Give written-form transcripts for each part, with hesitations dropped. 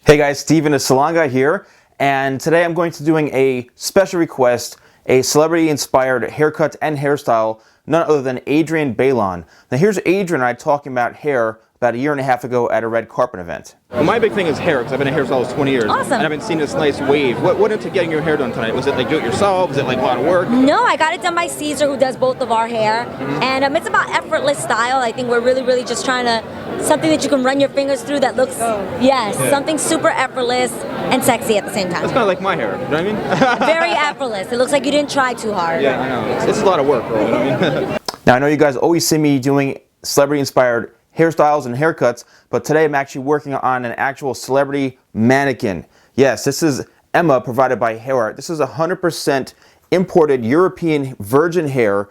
Hey guys, Stephen, TheSalonGuy here, and today I'm going to be doing a special request, a celebrity-inspired haircut and hairstyle, none other than Adrienne Bailon. Now here's Adrienne and I talking about hair about a year and a half ago at a red carpet event. Well, my big thing is hair, because I've been a hairstylist 20 years. Awesome. And I've been seeing this nice wave. What went into getting your hair done tonight? Was it like do-it-yourself? Was it like a lot of work? No, I got it done by Caesar, who does both of our hair. And it's about effortless style. I think we're really just trying to, something that you can run your fingers through that looks, something super effortless and sexy at the same time. It's kind of like my hair, you know what I mean? Very effortless. It looks like you didn't try too hard. Yeah, I know. It's a lot of work, bro, you know what I mean? Now I know you guys always see me doing celebrity-inspired hairstyles and haircuts, but today I'm actually working on an actual celebrity mannequin. Yes, this is Emma, provided by Hair Art. This is 100% imported European virgin hair,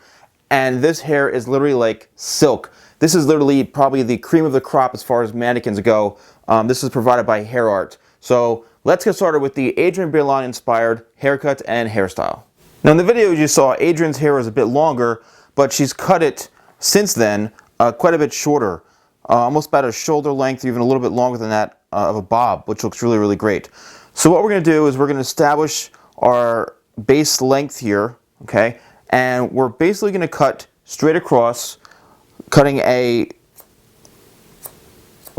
and this hair is literally like silk. This is literally probably the cream of the crop as far as mannequins go. This is provided by Hair Art. So let's get started with the Adrienne Bailon inspired haircut and hairstyle. Now in the video you saw, Adrienne's hair was a bit longer, but she's cut it since then quite a bit shorter. Almost about a shoulder length, even a little bit longer than that of a bob, which looks really great. So what we're going to do is we're going to establish our base length here, okay? And we're basically going to cut straight across, cutting a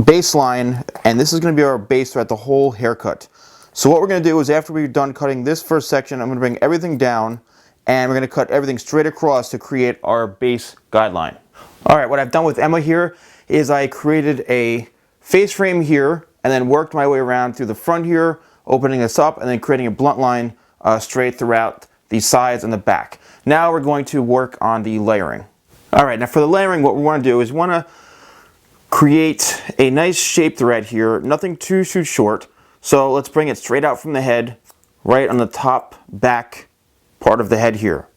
baseline, and this is going to be our base throughout the whole haircut. So what we're going to do is after we're done cutting this first section, I'm going to bring everything down, and we're going to cut everything straight across to create our base guideline. All right, what I've done with Emma here is I created a face frame here and then worked my way around through the front here, opening this up and then creating a blunt line straight throughout the sides and the back. Now we're going to work on the layering. All right, now for the layering, what we want to do is we want to create a nice shape thread here, nothing too short. So let's bring it straight out from the head, right on the top back part of the head here.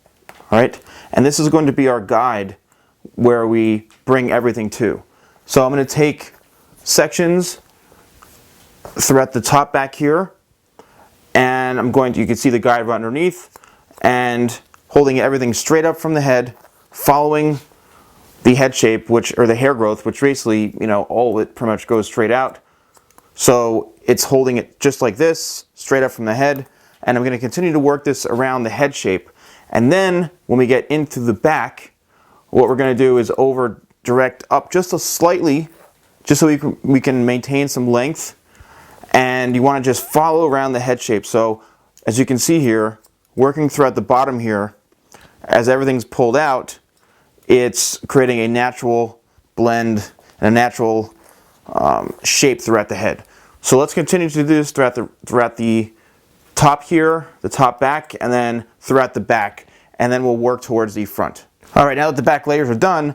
All right, and this is going to be our guide where we bring everything to. So I'm going to take sections throughout the top back here, and I'm going to, you can see the guide right underneath, and holding everything straight up from the head, following the head shape, or the hair growth, which basically, you know, all of it pretty much goes straight out. So it's holding it just like this, straight up from the head, and I'm going to continue to work this around the head shape. And then when we get into the back, what we're going to do is over direct up just a slightly, just so we can maintain some length, and you want to just follow around the head shape. So as you can see here, working throughout the bottom here, as everything's pulled out, it's creating a natural blend and a natural shape throughout the head. So let's continue to do this throughout the top here, the top back, and then throughout the back, and then we'll work towards the front. All right, now that the back layers are done,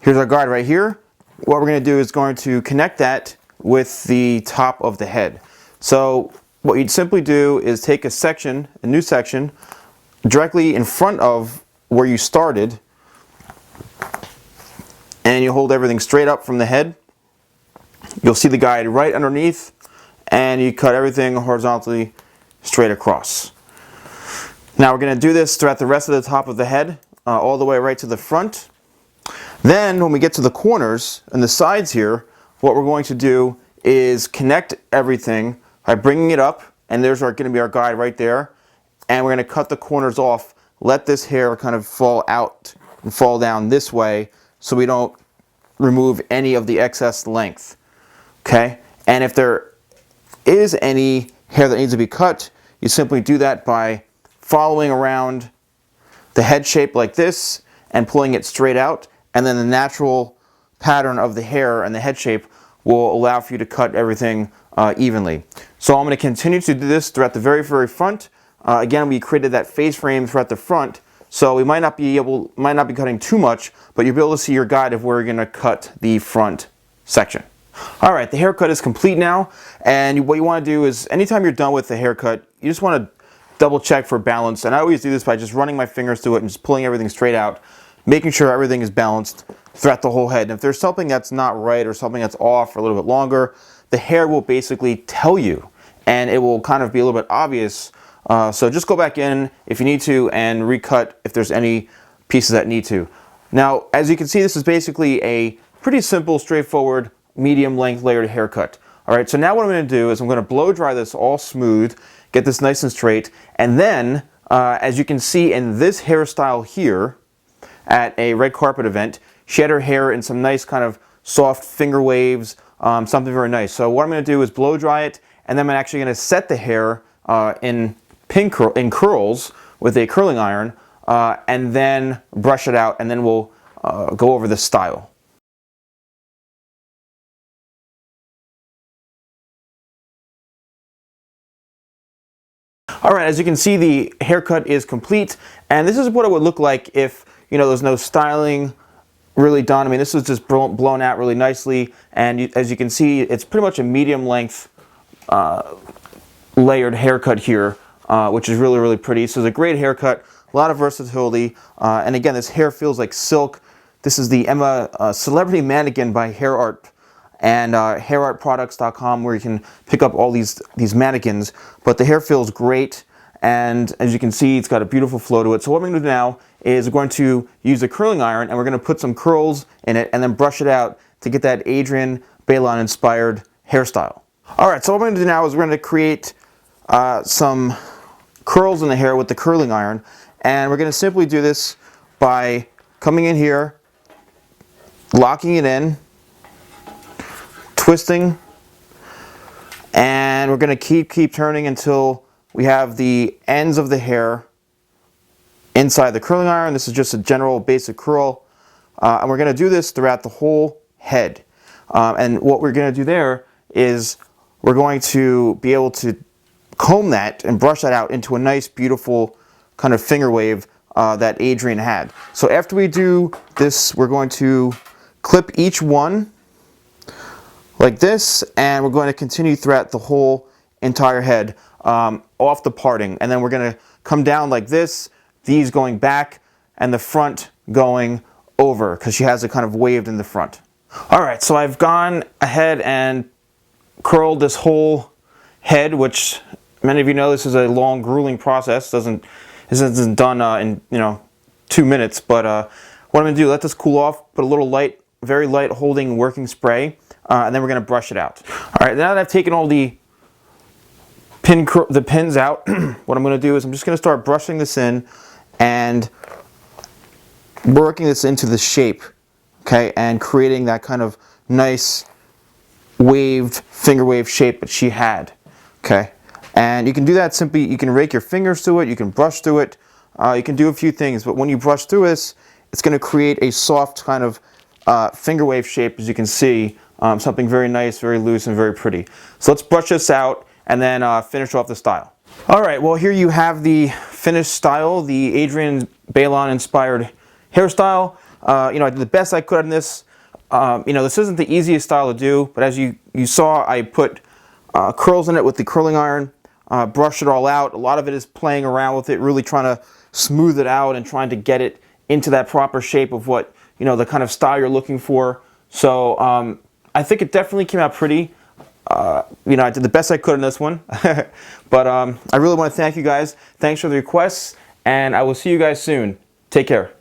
here's our guard right here. What we're going to do is going to connect that with the top of the head. So what you'd simply do is take a section, a new section, directly in front of where you started, and you hold everything straight up from the head. You'll see the guide right underneath, and you cut everything horizontally straight across. Now we're going to do this throughout the rest of the top of the head, all the way right to the front. Then when we get to the corners and the sides here, what we're going to do is connect everything by bringing it up, and there's going to be our guide right there, and we're going to cut the corners off, let this hair kind of fall out and fall down this way so we don't remove any of the excess length. Okay? And if there is any hair that needs to be cut, you simply do that by following around the head shape like this and pulling it straight out, and then the natural pattern of the hair and the head shape will allow for you to cut everything evenly. So I'm going to continue to do this throughout the very front. Again, we created that face frame throughout the front, so we might not be cutting too much, but you'll be able to see your guide of where we're going to cut the front section. All right, the haircut is complete now, and what you want to do is anytime you're done with the haircut, you just want to double check for balance, and I always do this by just running my fingers through it and just pulling everything straight out, making sure everything is balanced throughout the whole head. And if there's something that's not right or something that's off for a little bit longer, the hair will basically tell you, and it will kind of be a little bit obvious. So just go back in if you need to and recut if there's any pieces that need to. Now, as you can see, this is basically a pretty simple, straightforward, medium length layered haircut. All right, so now what I'm going to do is I'm going to blow dry this all smooth, get this nice and straight, and then as you can see in this hairstyle here at a red carpet event, she had her hair in some nice kind of soft finger waves, something very nice. So what I'm going to do is blow dry it, and then I'm actually going to set the hair in curls with a curling iron, and then brush it out, and then we'll go over the style. All right, as you can see, the haircut is complete, and this is what it would look like if, you know, there's no styling really done. I mean, this was just blown out really nicely, and as you can see, it's pretty much a medium length layered haircut here, which is really, really pretty. So it's a great haircut, a lot of versatility, and again, this hair feels like silk. This is the Emma Celebrity Mannequin by Hair Art, and hairartproducts.com, where you can pick up all these mannequins. But the hair feels great, and as you can see, it's got a beautiful flow to it. So what I'm going to do now is we're going to use a curling iron, and we're going to put some curls in it and then brush it out to get that Adrienne Bailon inspired hairstyle. All right, so what I'm going to do now is we're going to create some curls in the hair with the curling iron, and we're going to simply do this by coming in here, locking it in, twisting, and we're going to keep turning until we have the ends of the hair inside the curling iron. This is just a general basic curl, and we're going to do this throughout the whole head. And what we're going to do there is we're going to be able to comb that and brush that out into a nice, beautiful kind of finger wave that Adrienne had. So after we do this, we're going to clip each one like this, and we're going to continue throughout the whole entire head off the parting, and then we're going to come down like this, these going back and the front going over, because she has it kind of waved in the front. All right, so I've gone ahead and curled this whole head, which many of you know this is a long, grueling process. This isn't done in 2 minutes. But what I'm going to do, let this cool off, put a little light, very light holding working spray, and then we're going to brush it out. All right, now that I've taken all the pins out, what I'm going to do is I'm just going to start brushing this in and working this into the shape, okay, and creating that kind of nice waved finger wave shape that she had, okay. And you can do that simply, you can rake your fingers through it, you can brush through it, you can do a few things, but when you brush through this, it's going to create a soft kind of finger wave shape, as you can see, something very nice, very loose, and very pretty. So let's brush this out and then finish off the style. All right, well, here you have the finished style, the Adrienne Bailon inspired hairstyle. I did the best I could on this. This isn't the easiest style to do, but as you saw, I put curls in it with the curling iron, brushed it all out. A lot of it is playing around with it, really trying to smooth it out and trying to get it into that proper shape of what, the kind of style you're looking for. So I think it definitely came out pretty. I did the best I could in this one. But I really want to thank you guys. Thanks for the requests, and I will see you guys soon. Take care.